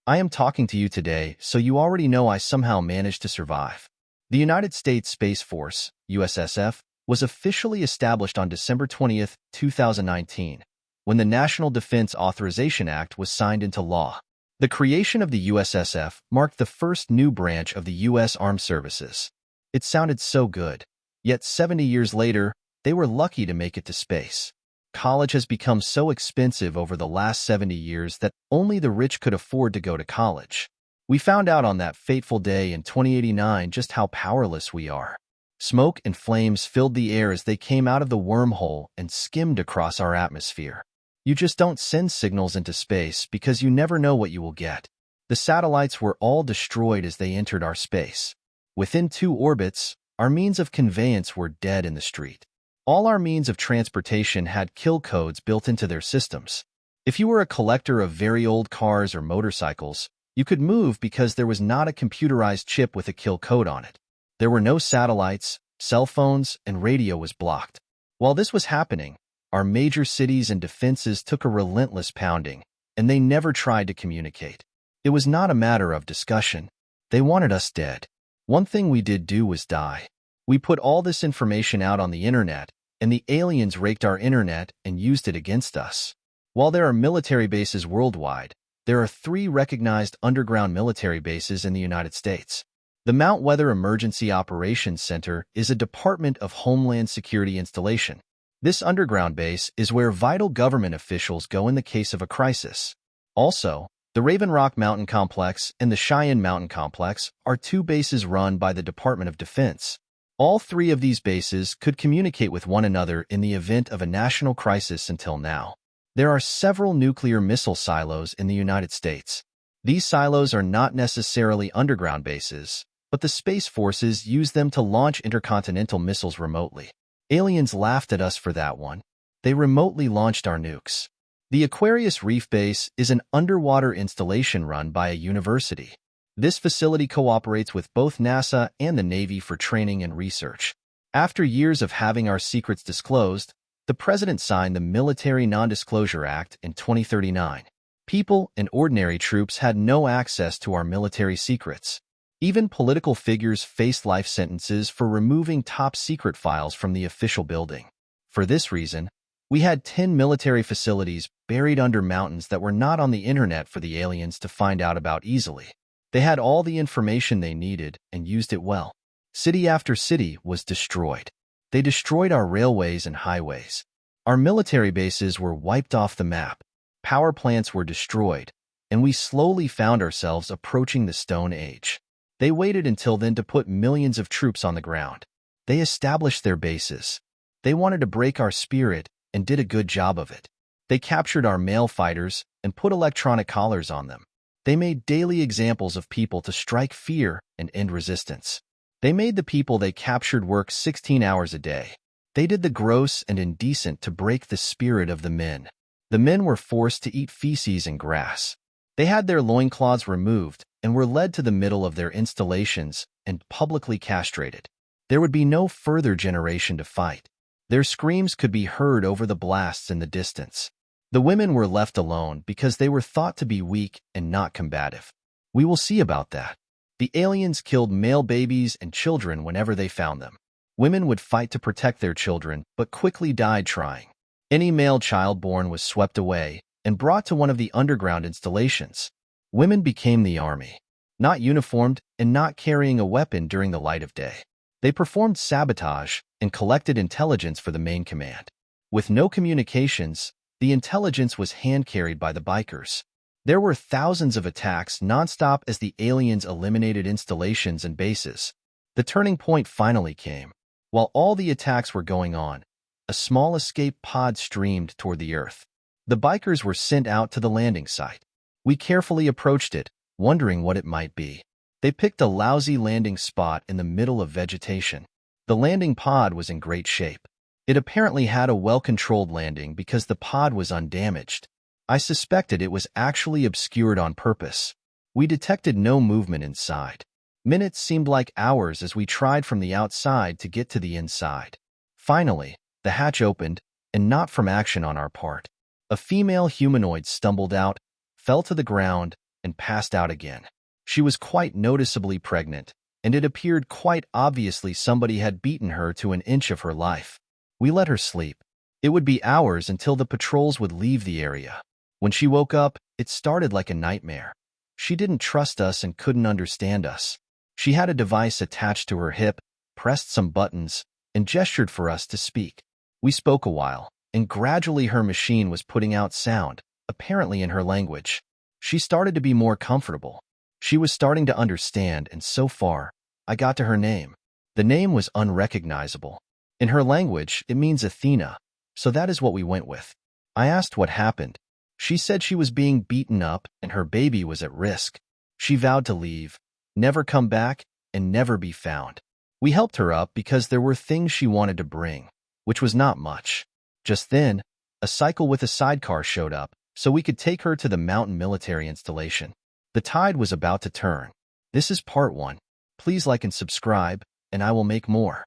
I am talking to you today, so you already know I somehow managed to survive. The United States Space Force, USSF, was officially established on December 20th, 2019, when the National Defense Authorization Act was signed into law. The creation of the USSF marked the first new branch of the U.S. Armed Services. It sounded so good. Yet 70 years later, they were lucky to make it to space. College has become so expensive over the last 70 years that only the rich could afford to go to college. We found out on that fateful day in 2089 just how powerless we are. Smoke and flames filled the air as they came out of the wormhole and skimmed across our atmosphere. You just don't send signals into space because you never know what you will get. The satellites were all destroyed as they entered our space. Within 2 orbits, our means of conveyance were dead in the street. All our means of transportation had kill codes built into their systems. If you were a collector of very old cars or motorcycles, you could move because there was not a computerized chip with a kill code on it. There were no satellites, cell phones, and radio was blocked. While this was happening, our major cities and defenses took a relentless pounding, and they never tried to communicate. It was not a matter of discussion. They wanted us dead. One thing we did do was die. We put all this information out on the internet, and the aliens raked our internet and used it against us. While there are military bases worldwide, there are 3 recognized underground military bases in the United States. The Mount Weather Emergency Operations Center is a Department of Homeland Security installation. This underground base is where vital government officials go in the case of a crisis. Also, the Raven Rock Mountain Complex and the Cheyenne Mountain Complex are 2 bases run by the Department of Defense. All 3 of these bases could communicate with one another in the event of a national crisis until now. There are several nuclear missile silos in the United States. These silos are not necessarily underground bases, but the Space Forces use them to launch intercontinental missiles remotely. Aliens laughed at us for that one. They remotely launched our nukes. The Aquarius Reef Base is an underwater installation run by a university. This facility cooperates with both NASA and the Navy for training and research. After years of having our secrets disclosed, the President signed the Military Non-Disclosure Act in 2039. People and ordinary troops had no access to our military secrets. Even political figures faced life sentences for removing top-secret files from the official building. For this reason, we had 10 military facilities buried under mountains that were not on the internet for the aliens to find out about easily. They had all the information they needed and used it well. City after city was destroyed. They destroyed our railways and highways. Our military bases were wiped off the map. Power plants were destroyed, and we slowly found ourselves approaching the Stone Age. They waited until then to put millions of troops on the ground. They established their bases. They wanted to break our spirit and did a good job of it. They captured our male fighters and put electronic collars on them. They made daily examples of people to strike fear and end resistance. They made the people they captured work 16 hours a day. They did the gross and indecent to break the spirit of the men. The men were forced to eat feces and grass. They had their loincloths removed and were led to the middle of their installations and publicly castrated. There would be no further generation to fight. Their screams could be heard over the blasts in the distance. The women were left alone because they were thought to be weak and not combative. We will see about that. The aliens killed male babies and children whenever they found them. Women would fight to protect their children, but quickly died trying. Any male child born was swept away and brought to one of the underground installations. Women became the army, not uniformed and not carrying a weapon during the light of day. They performed sabotage and collected intelligence for the main command. With no communications, the intelligence was hand-carried by the bikers. There were thousands of attacks nonstop as the aliens eliminated installations and bases. The turning point finally came. While all the attacks were going on, a small escape pod streamed toward the Earth. The bikers were sent out to the landing site. We carefully approached it, wondering what it might be. They picked a lousy landing spot in the middle of vegetation. The landing pod was in great shape. It apparently had a well-controlled landing because the pod was undamaged. I suspected it was actually obscured on purpose. We detected no movement inside. Minutes seemed like hours as we tried from the outside to get to the inside. Finally, the hatch opened, and not from action on our part. A female humanoid stumbled out, fell to the ground, and passed out again. She was quite noticeably pregnant, and it appeared quite obviously somebody had beaten her to an inch of her life. We let her sleep. It would be hours until the patrols would leave the area. When she woke up, it started like a nightmare. She didn't trust us and couldn't understand us. She had a device attached to her hip, pressed some buttons, and gestured for us to speak. We spoke a while, and gradually her machine was putting out sound, apparently in her language. She started to be more comfortable. She was starting to understand, and so far, I got to her name. The name was unrecognizable. In her language, it means Athena, so that is what we went with. I asked what happened. She said she was being beaten up and her baby was at risk. She vowed to leave, never come back, and never be found. We helped her up because there were things she wanted to bring, which was not much. Just then, a cycle with a sidecar showed up, so we could take her to the mountain military installation. The tide was about to turn. This is part 1. Please like and subscribe, and I will make more.